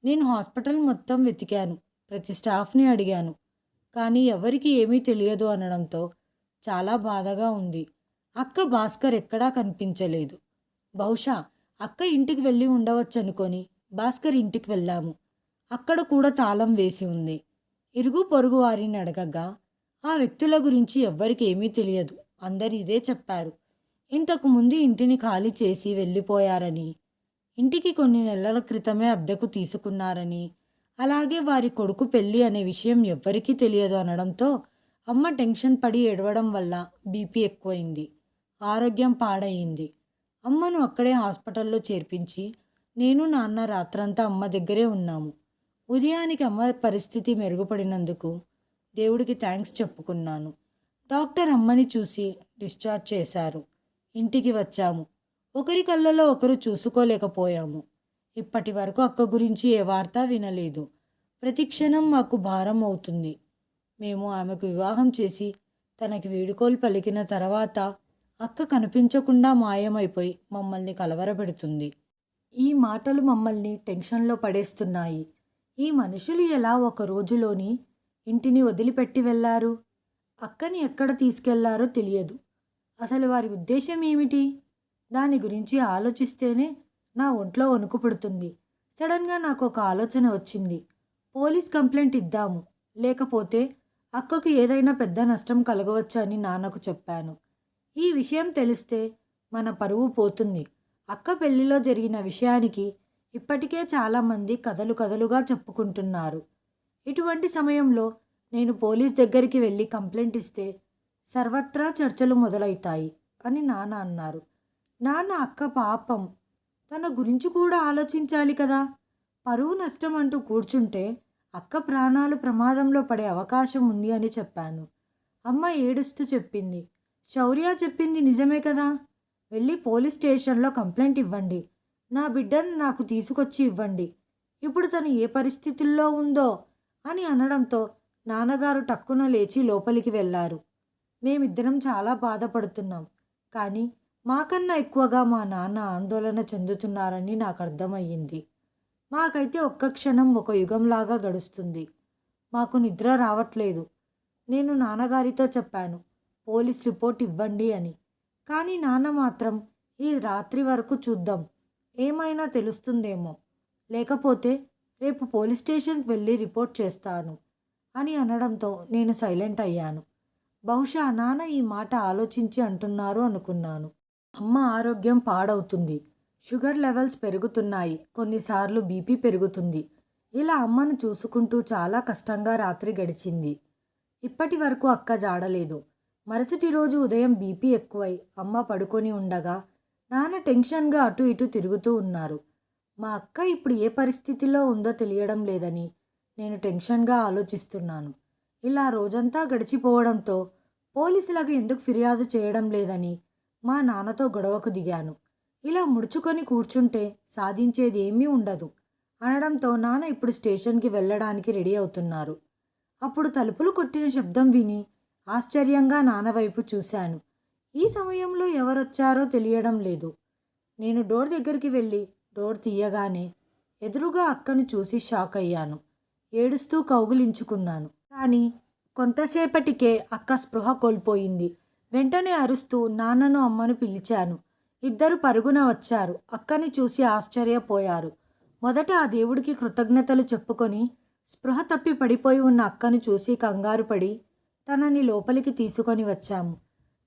నేను హాస్పిటల్ మొత్తం వెతికాను, ప్రతి స్టాఫ్ని అడిగాను, కానీ ఎవరికి ఏమీ తెలియదు అనడంతో చాలా బాధగా ఉంది. అక్క భాస్కర్ ఎక్కడా కనిపించలేదు. బహుశా అక్క ఇంటికి వెళ్ళి ఉండవచ్చనుకొని భాస్కర్ ఇంటికి వెళ్ళాము. అక్కడ కూడా తాళం వేసి ఉంది. ఇరుగు పొరుగు వారిని అడగగా ఆ వ్యక్తుల గురించి ఎవ్వరికి ఏమీ తెలియదు, అందరు ఇదే చెప్పారు. ఇంతకు ముందు ఇంటిని ఖాళీ చేసి వెళ్ళిపోయారని, ఇంటికి కొన్ని నెలల క్రితమే అద్దెకు తీసుకున్నారని, అలాగే వారి కొడుకు పెళ్ళి అనే విషయం ఎవ్వరికీ తెలియదు అనడంతో అమ్మ టెన్షన్ పడి ఏడవడం వల్ల బీపీ ఎక్కువైంది, ఆరోగ్యం పాడయింది. అమ్మను అక్కడే హాస్పిటల్లో చేర్పించి నేను నాన్న రాత్రంతా అమ్మ దగ్గరే ఉన్నాము. ఉదయానికి అమ్మ పరిస్థితి మెరుగుపడినందుకు దేవుడికి థ్యాంక్స్ చెప్పుకున్నాను. డాక్టర్ అమ్మని చూసి డిశ్చార్జ్ చేశారు. ఇంటికి వచ్చాము. ఒకరి కళ్ళలో ఒకరు చూసుకోలేకపోయాము. ఇప్పటి వరకు అక్క గురించి ఏ వార్త వినలేదు. ప్రతి క్షణం మాకు భారం అవుతుంది. మేము ఆమెకు వివాహం చేసి తనకి వీడుకోలు పలికిన తర్వాత అక్క కనిపించకుండా మాయమైపోయి మమ్మల్ని కలవరపెడుతుంది. ఈ మాటలు మమ్మల్ని టెన్షన్లో పడేస్తున్నాయి. ఈ మనుషులు ఎలా ఒక రోజులోని ఇంటిని వదిలిపెట్టి వెళ్ళారు? అక్కని ఎక్కడ తీసుకెళ్లారో తెలియదు. అసలు వారి ఉద్దేశం ఏమిటి? దాని గురించి ఆలోచిస్తేనే నా ఒంట్లో వణుకు పుడుతుంది. సడన్గా నాకు ఒక ఆలోచన వచ్చింది. పోలీస్ కంప్లైంట్ ఇద్దాము, లేకపోతే అక్కకు ఏదైనా పెద్ద నష్టం కలగవచ్చని నాన్నకు చెప్పాను. ఈ విషయం తెలిస్తే మన పరువు పోతుంది. అక్క పెళ్లిలో జరిగిన విషయానికి ఇప్పటికే చాలామంది కథలు కథలుగా చెప్పుకుంటున్నారు. ఇటువంటి సమయంలో నేను పోలీస్ దగ్గరికి వెళ్ళి కంప్లైంట్ ఇస్తే సర్వత్రా చర్చలు మొదలవుతాయి అని నాన్న అన్నారు. నాన్న అక్క పాపం, తన గురించి కూడా ఆలోచించాలి కదా. పరువు నష్టం అంటూ కూర్చుంటే అక్క ప్రాణాలు ప్రమాదంలో పడే అవకాశం ఉంది అని చెప్పాను. అమ్మ ఏడుస్తూ చెప్పింది, శౌర్య చెప్పింది నిజమే కదా, వెళ్ళి పోలీస్ స్టేషన్లో కంప్లైంట్ ఇవ్వండి, నా బిడ్డను నాకు తీసుకొచ్చి ఇవ్వండి, ఇప్పుడు తను ఏ పరిస్థితుల్లో ఉందో అని అనడంతో నాన్నగారు టక్కున లేచి లోపలికి వెళ్ళారు. మేమిద్దరం చాలా బాధపడుతున్నాం, కానీ మాకన్నా ఎక్కువగా మా నాన్న ఆందోళన చెందుతున్నారని నాకు అర్థమయ్యింది. మాకైతే ఒక్క క్షణం ఒక యుగంలాగా గడుస్తుంది. మాకు నిద్ర రావట్లేదు. నేను నాన్నగారితో చెప్పాను, పోలీస్ రిపోర్ట్ ఇవ్వండి అని. కానీ నాన్న మాత్రం ఈ రాత్రి వరకు చూద్దాం, ఏమైనా తెలుస్తుందేమో, లేకపోతే రేపు పోలీస్ స్టేషన్కి వెళ్ళి రిపోర్ట్ చేస్తాను అని అనడంతో నేను సైలెంట్ అయ్యాను. బహుశా నాన్న ఈ మాట ఆలోచించి అంటున్నారు అనుకున్నాను. అమ్మ ఆరోగ్యం పాడవుతుంది, షుగర్ లెవెల్స్ పెరుగుతున్నాయి, కొన్నిసార్లు బీపీ పెరుగుతుంది. ఇలా అమ్మను చూసుకుంటూ చాలా కష్టంగా రాత్రి గడిచింది. ఇప్పటి వరకు అక్క జాడలేదు. మరుసటి రోజు ఉదయం బీపీ ఎక్కువై అమ్మ పడుకొని ఉండగా నాన్న టెన్షన్గా అటు ఇటు తిరుగుతూ ఉన్నారు. మా అక్క ఇప్పుడు ఏ పరిస్థితిలో ఉందో తెలియడం లేదని నేను టెన్షన్గా ఆలోచిస్తున్నాను. ఇలా రోజంతా గడిచిపోవడంతో పోలీసులకు ఎందుకు ఫిర్యాదు చేయడం లేదని మా నాన్నతో గొడవకు దిగాను. ఇలా ముడుచుకొని కూర్చుంటే సాధించేది ఏమీ ఉండదు. అనడంతో నాన్న ఇప్పుడు స్టేషన్కి వెళ్ళడానికి రెడీ అవుతున్నారు. అప్పుడు తలుపులు కొట్టిన శబ్దం విని ఆశ్చర్యంగా నాన్న వైపు చూశాను. ఈ సమయంలో ఎవరొచ్చారో తెలియడం లేదు. నేను డోర్ దగ్గరికి వెళ్ళి డోర్ తీయగానే ఎదురుగా అక్కను చూసి షాక్ అయ్యాను. ఏడుస్తూ కౌగిలించుకున్నాను. కానీ కొంతసేపటికే అక్క స్పృహ కోల్పోయింది. వెంటనే అరుస్తూ నాన్నను అమ్మను పిలిచాను. ఇద్దరు పరుగున వచ్చారు. అక్కని చూసి ఆశ్చర్యపోయారు. మొదట ఆ దేవుడికి కృతజ్ఞతలు చెప్పుకొని స్పృహ తప్పి పడిపోయి ఉన్న అక్కను చూసి కంగారు పడి తనని లోపలికి తీసుకొని వచ్చాము.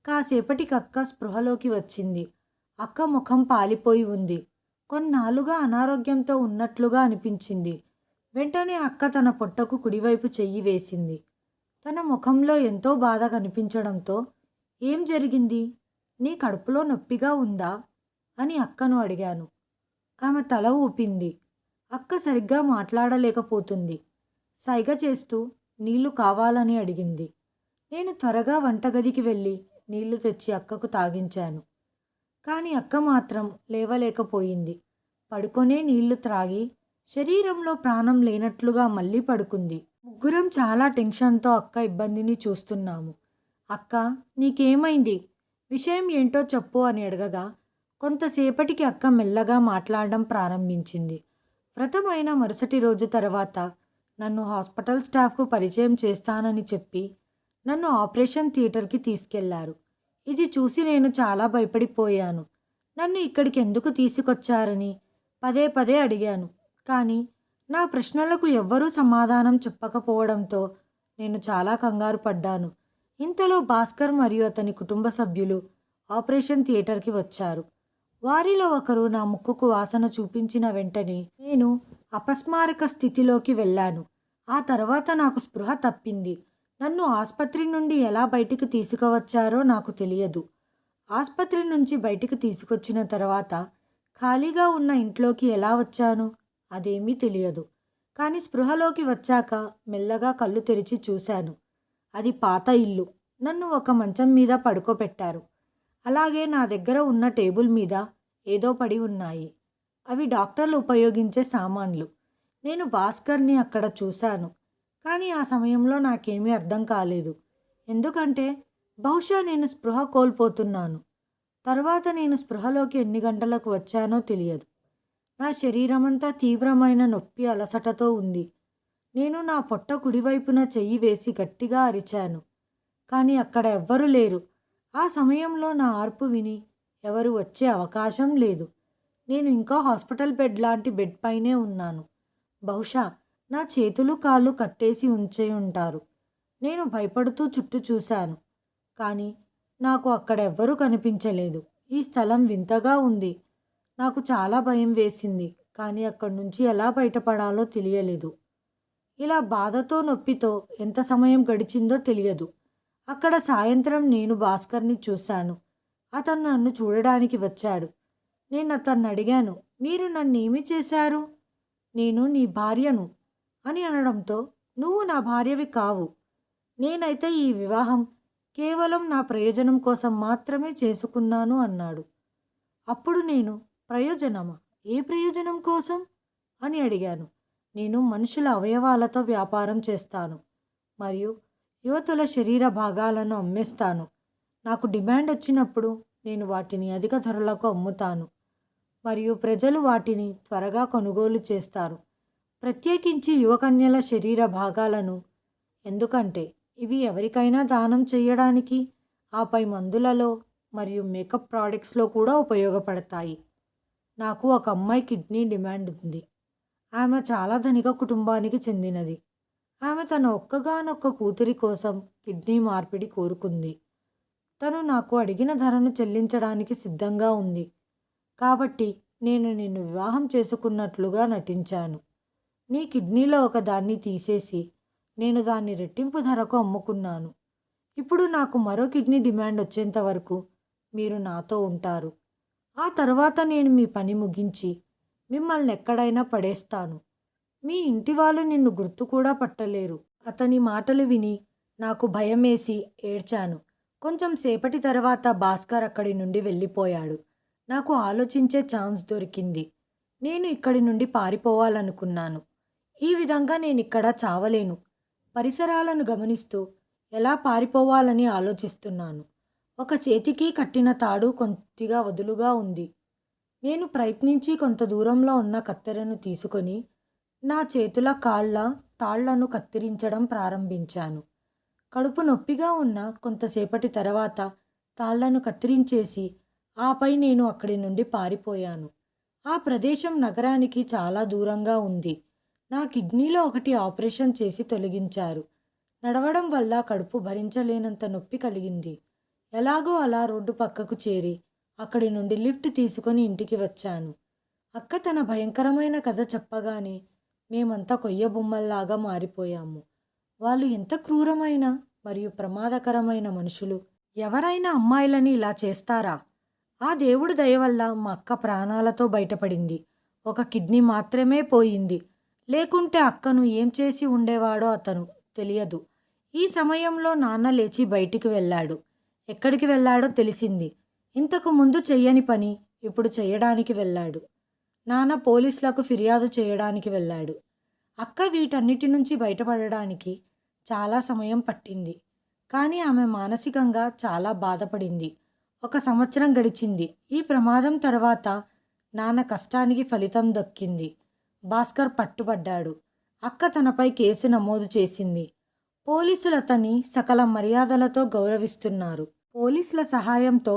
కాసేపటికి అక్క స్పృహలోకి వచ్చింది. అక్క ముఖం పాలిపోయి ఉంది. కొన్నాళ్ళుగా అనారోగ్యంతో ఉన్నట్లుగా అనిపించింది. వెంటనే అక్క తన పొట్టకు కుడివైపు చెయ్యి వేసింది. తన ముఖంలో ఎంతో బాధ కనిపించడంతో, ఏం జరిగింది? నీ కడుపులో నొప్పిగా ఉందా అని అక్కను అడిగాను. ఆమె తల ఊపింది. అక్క సరిగ్గా మాట్లాడలేకపోతుంది. సైగ చేస్తూ నీళ్లు కావాలని అడిగింది. నేను త్వరగా వంటగదికి వెళ్ళి నీళ్లు తెచ్చి అక్కకు తాగించాను. కానీ అక్క మాత్రం లేవలేకపోయింది. పడుకొనే నీళ్లు త్రాగి శరీరంలో ప్రాణం లేనట్లుగా మళ్ళీ పడుకుంది. ముగ్గురం చాలా టెన్షన్తో అక్క ఇబ్బందిని చూస్తున్నాము. అక్క, నీకేమైంది? విషయం ఏంటో చెప్పు అని అడగగా కొంతసేపటికి అక్క మెల్లగా మాట్లాడడం ప్రారంభించింది. వ్రతమైన మరుసటి రోజు తర్వాత నన్ను హాస్పిటల్ స్టాఫ్కు పరిచయం చేస్తానని చెప్పి నన్ను ఆపరేషన్ థియేటర్కి తీసుకెళ్లారు. ఇది చూసి నేను చాలా భయపడిపోయాను. నన్ను ఇక్కడికి ఎందుకు తీసుకొచ్చారని పదే పదే అడిగాను. కానీ నా ప్రశ్నలకు ఎవ్వరూ సమాధానం చెప్పకపోవడంతో నేను చాలా కంగారు పడ్డాను. ఇంతలో భాస్కర్ మరియు అతని కుటుంబ సభ్యులు ఆపరేషన్ థియేటర్కి వచ్చారు. వారిలో ఒకరు నా ముక్కుకు వాసన చూపించిన వెంటనే నేను అపస్మారక స్థితిలోకి వెళ్ళాను. ఆ తర్వాత నాకు స్పృహ తప్పింది. నన్ను ఆసుపత్రి నుండి ఎలా బయటికి తీసుకువచ్చారో నాకు తెలియదు. ఆసుపత్రి నుంచి బయటికి తీసుకొచ్చిన తర్వాత ఖాళీగా ఉన్న ఇంట్లోకి ఎలా వచ్చాను అదేమీ తెలియదు. కానీ స్పృహలోకి వచ్చాక మెల్లగా కళ్ళు తెరిచి చూశాను. అది పాత ఇల్లు. నన్ను ఒక మంచం మీద పడుకోబెట్టారు. అలాగే నా దగ్గర ఉన్న టేబుల్ మీద ఏదో పడి ఉన్నాయి. అవి డాక్టర్లు ఉపయోగించే సామాన్లు. నేను భాస్కర్ని అక్కడ చూశాను. కానీ ఆ సమయంలో నాకేమీ అర్థం కాలేదు. ఎందుకంటే బహుశా నేను స్పృహ కోల్పోతున్నాను. తర్వాత నేను స్పృహలోకి ఎన్ని గంటలకు వచ్చానో తెలియదు. నా శరీరమంతా తీవ్రమైన నొప్పి అలసటతో ఉంది. నేను నా పొట్ట కుడివైపున చెయ్యి వేసి గట్టిగా అరిచాను. కానీ అక్కడ ఎవ్వరూ లేరు. ఆ సమయంలో నా అరుపు విని ఎవరు వచ్చే అవకాశం లేదు. నేను ఇంకా హాస్పిటల్ బెడ్ లాంటి బెడ్ పైనే ఉన్నాను. బహుశా నా చేతులు కాళ్ళు కట్టేసి ఉంచే ఉంటారు. నేను భయపడుతూ చుట్టూ చూశాను. కానీ నాకు అక్కడ ఎవ్వరూ కనిపించలేదు. ఈ స్థలం వింతగా ఉంది. నాకు చాలా భయం వేసింది. కానీ అక్కడి నుంచి ఎలా బయటపడాలో తెలియలేదు. ఇలా బాధతో నొప్పితో ఎంత సమయం గడిచిందో తెలియదు. అక్కడ సాయంత్రం నేను భాస్కర్ని చూశాను. అతను నన్ను చూడడానికి వచ్చాడు. నేను అతన్ని అడిగాను, మీరు నన్నేమి చేశారు? నేను నీ భార్యను అని అనడంతో, నువ్వు నా భార్యవి కావు. నేనైతే ఈ వివాహం కేవలం నా ప్రయోజనం కోసం మాత్రమే చేసుకున్నాను అన్నాడు. అప్పుడు నేను, ప్రయోజనమా? ఏ ప్రయోజనం కోసం అని అడిగాను. నేను మనుషుల అవయవాలతో వ్యాపారం చేస్తాను మరియు యువతుల శరీర భాగాలను అమ్మేస్తాను. నాకు డిమాండ్ వచ్చినప్పుడు నేను వాటిని అధిక ధరలకు అమ్ముతాను మరియు ప్రజలు వాటిని త్వరగా కొనుగోలు చేస్తారు. ప్రత్యేకించి యువకన్యల శరీర భాగాలను. ఎందుకంటే ఇవి ఎవరికైనా దానం చేయడానికి, ఆపై మందులలో మరియు మేకప్ ప్రోడక్ట్స్లో కూడా ఉపయోగపడతాయి. నాకు ఒక అమ్మాయి కిడ్నీ డిమాండ్ ఉంది. ఆమె చాలా ధనిక కుటుంబానికి చెందినది. ఆమె తన ఒక్కగానొక్క కూతురి కోసం కిడ్నీ మార్పిడి కోరుకుంది. తను నాకు అడిగిన ధరను చెల్లించడానికి సిద్ధంగా ఉంది. కాబట్టి నేను నిన్ను వివాహం చేసుకున్నట్లుగా నటించాను. నీ కిడ్నీలో ఒకదాన్ని తీసేసి నేను దాన్ని రెట్టింపు ధరకు అమ్ముకున్నాను. ఇప్పుడు నాకు మరో కిడ్నీ డిమాండ్ వచ్చేంత వరకు మీరు నాతో ఉంటారు. ఆ తర్వాత నేను మీ పని ముగించి మిమ్మల్ని ఎక్కడైనా పడేస్తాను. మీ ఇంటి వాళ్ళు నిన్ను గుర్తు కూడా పట్టలేరు. అతని మాటలు విని నాకు భయమేసి ఏడ్చాను. కొంచెం సేపటి తర్వాత భాస్కర్ అక్కడి నుండి వెళ్ళిపోయాడు. నాకు ఆలోచించే ఛాన్స్ దొరికింది. నేను ఇక్కడి నుండి పారిపోవాలనుకున్నాను. ఈ విధంగా నేనిక్కడ చావలేను. పరిసరాలను గమనిస్తూ ఎలా పారిపోవాలని ఆలోచిస్తున్నాను. ఒక చేతికి కట్టిన తాడు కొద్దిగా వదులుగా ఉంది. నేను ప్రయత్నించి కొంత దూరంలో ఉన్న కత్తెరను తీసుకొని నా చేతుల కాళ్ళ తాళ్లను కత్తిరించడం ప్రారంభించాను. కడుపు నొప్పిగా ఉన్న కొంతసేపటి తర్వాత తాళ్లను కత్తిరించేసి ఆపై నేను అక్కడి నుండి పారిపోయాను. ఆ ప్రదేశం నగరానికి చాలా దూరంగా ఉంది. నా కిడ్నీలో ఒకటి ఆపరేషన్ చేసి తొలగించారు. నడవడం వల్ల కడుపు భరించలేనంత నొప్పి కలిగింది. ఎలాగో అలా రోడ్డు పక్కకు చేరి అక్కడి నుండి లిఫ్ట్ తీసుకొని ఇంటికి వచ్చాను. అక్క తన భయంకరమైన కథ చెప్పగానే మేమంతా కొయ్య బొమ్మల్లాగా మారిపోయాము. వాళ్ళు ఎంత క్రూరమైన మరియు ప్రమాదకరమైన మనుషులు. ఎవరైనా అమ్మాయిలని ఇలా చేస్తారా? ఆ దేవుడి దయ వల్ల మా అక్క ప్రాణాలతో బయటపడింది. ఒక కిడ్నీ మాత్రమే పోయింది. లేకుంటే అక్కను ఏం చేసి ఉండేవాడో అతను తెలియదు. ఈ సమయంలో నాన్న లేచి బయటికి వెళ్ళాడు. ఎక్కడికి వెళ్ళాడో తెలిసింది. ఇంతకు ముందు చెయ్యని పని ఇప్పుడు చెయ్యడానికి వెళ్ళాడు. నాన్న పోలీసులకు ఫిర్యాదు చేయడానికి వెళ్ళాడు. అక్క వీటన్నిటి నుంచి బయటపడడానికి చాలా సమయం పట్టింది. కానీ ఆమె మానసికంగా చాలా బాధపడింది. 1 సంవత్సరం గడిచింది. ఈ ప్రమాదం తర్వాత నాన్న కష్టానికి ఫలితం దక్కింది. భాస్కర్ పట్టుబడ్డాడు. అక్క తనపై కేసు నమోదు చేసింది. పోలీసులు అతన్ని సకల మర్యాదలతో గౌరవిస్తున్నారు. పోలీసుల సహాయంతో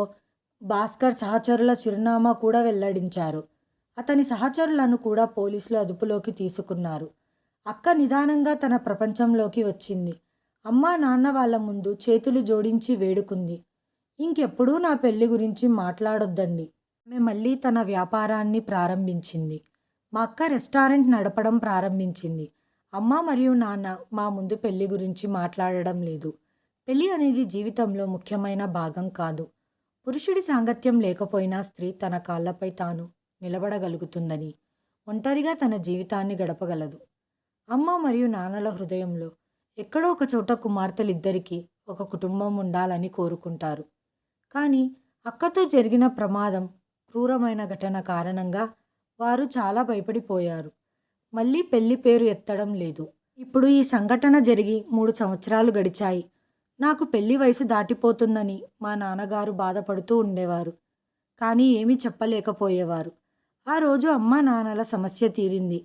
భాస్కర్ సహచరుల చిరునామా కూడా వెల్లడించారు. అతని సహచరులను కూడా పోలీసులు అదుపులోకి తీసుకున్నారు. అక్క నిదానంగా తన ప్రపంచంలోకి వచ్చింది. అమ్మా నాన్న వాళ్ళ ముందు చేతులు జోడించి వేడుకుంది. ఇంకెప్పుడూ నా పెళ్లి గురించి మాట్లాడొద్దండి. ఆమె మళ్ళీ తన వ్యాపారాన్ని ప్రారంభించింది. మా అక్క రెస్టారెంట్ నడపడం ప్రారంభించింది. అమ్మ మరియు నాన్న మా ముందు పెళ్లి గురించి మాట్లాడడం లేదు. పెళ్లి అనేది జీవితంలో ముఖ్యమైన భాగం కాదు. పురుషుడి సాంగత్యం లేకపోయినా స్త్రీ తన కాళ్ళపై తాను నిలబడగలుగుతుందని, ఒంటరిగా తన జీవితాన్ని గడపగలదు. అమ్మ మరియు నాన్నల హృదయంలో ఎక్కడో ఒక చోట కుమార్తెలిద్దరికీ ఒక కుటుంబం ఉండాలని కోరుకుంటారు. కానీ అక్కతో జరిగిన ప్రమాదం, క్రూరమైన ఘటన కారణంగా వారు చాలా భయపడిపోయారు. మళ్ళీ పెళ్లి పేరు ఎత్తడం లేదు. ఇప్పుడు ఈ సంఘటన జరిగి 3 సంవత్సరాలు గడిచాయి. నాకు పెళ్లి వయసు దాటిపోతుందని మా నాన్నగారు బాధపడుతూ ఉండేవారు. కానీ ఏమీ చెప్పలేకపోయేవారు. ఆ రోజు అమ్మా నాన్నల సమస్య తీరింది.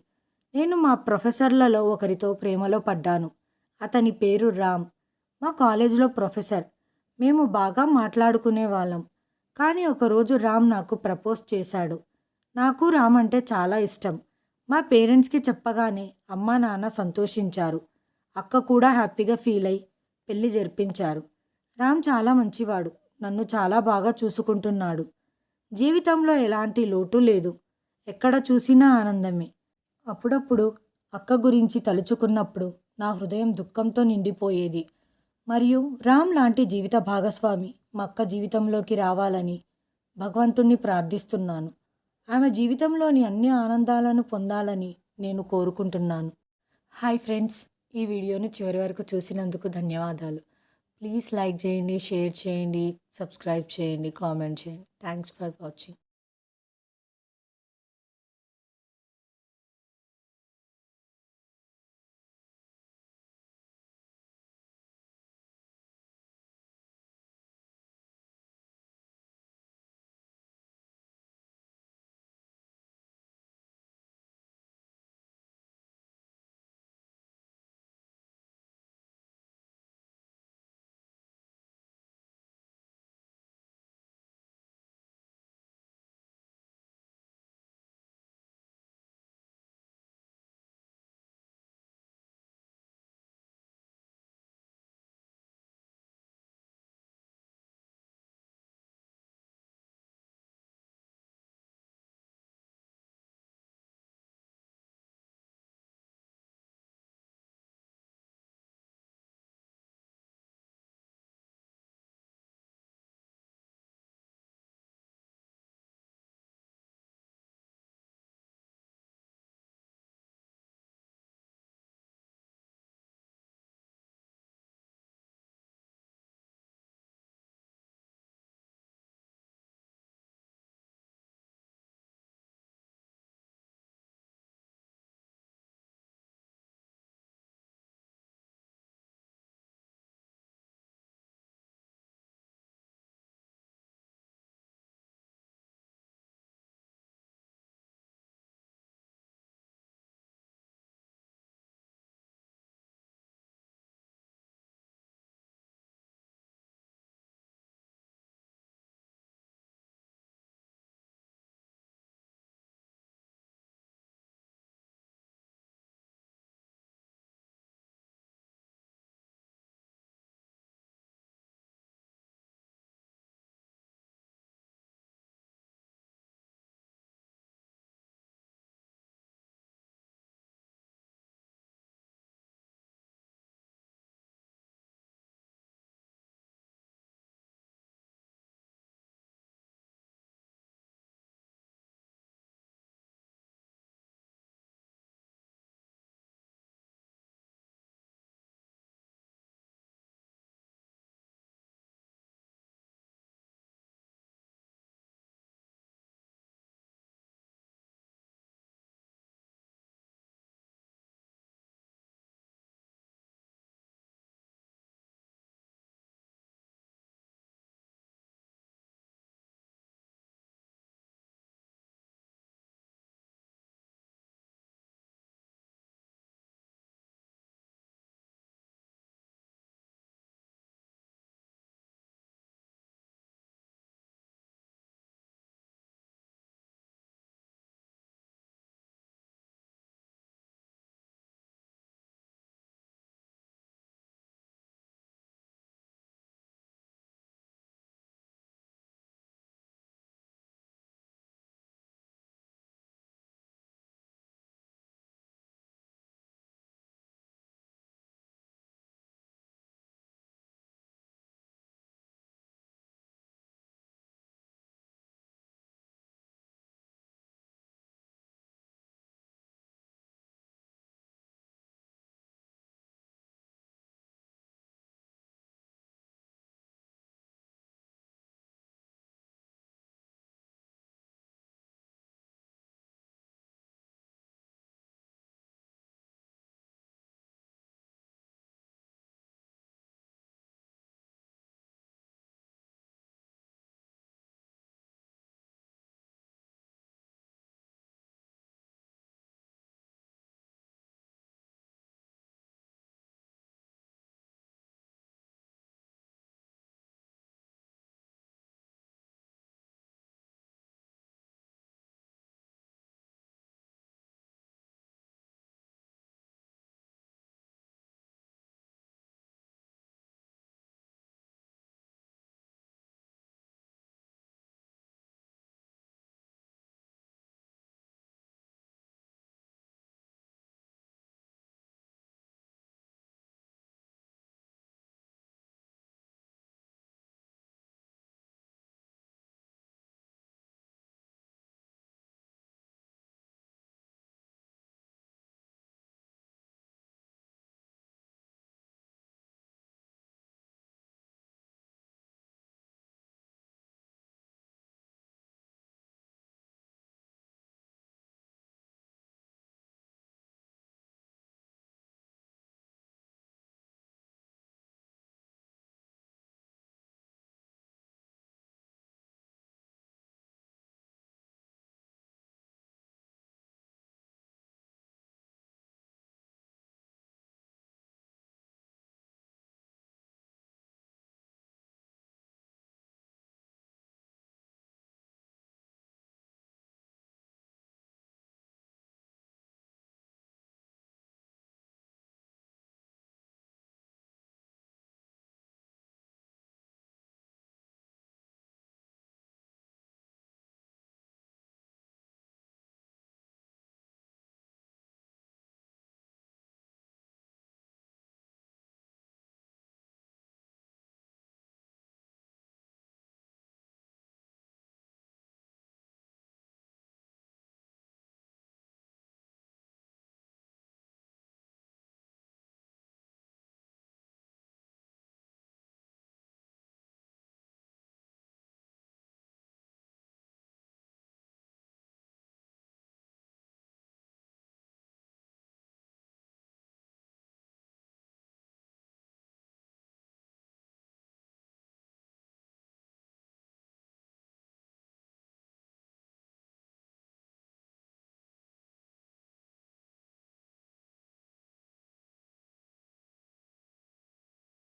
నేను మా ప్రొఫెసర్లలో ఒకరితో ప్రేమలో పడ్డాను. అతని పేరు రామ్. మా కాలేజీలో ప్రొఫెసర్. మేము బాగా మాట్లాడుకునేవాళ్ళం. కానీ ఒకరోజు రామ్ నాకు ప్రపోజ్ చేశాడు. నాకు రామ్ అంటే చాలా ఇష్టం. మా పేరెంట్స్కి చెప్పగానే అమ్మా నాన్న సంతోషించారు. అక్క కూడా హ్యాపీగా ఫీల్ అయి పెళ్లి జరిపించారు. రామ్ చాలా మంచివాడు. నన్ను చాలా బాగా చూసుకుంటున్నాడు. జీవితంలో ఎలాంటి లోటు లేదు. ఎక్కడ చూసినా ఆనందమే. అప్పుడప్పుడు అక్క గురించి తలుచుకున్నప్పుడు నా హృదయం దుఃఖంతో నిండిపోయేది. మరియు రామ్ లాంటి జీవిత భాగస్వామి మా అక్క జీవితంలోకి రావాలని భగవంతుణ్ణి ప్రార్థిస్తున్నాను. ఆమె జీవితంలోని అన్ని ఆనందాలను పొందాలని నేను కోరుకుంటున్నాను. హాయ్ ఫ్రెండ్స్, ఈ వీడియోని చివరి వరకు చూసినందుకు ధన్యవాదాలు. ప్లీజ్ లైక్ చేయండి, షేర్ చేయండి, సబ్స్క్రైబ్ చేయండి, కామెంట్ చేయండి. Thanks for watching.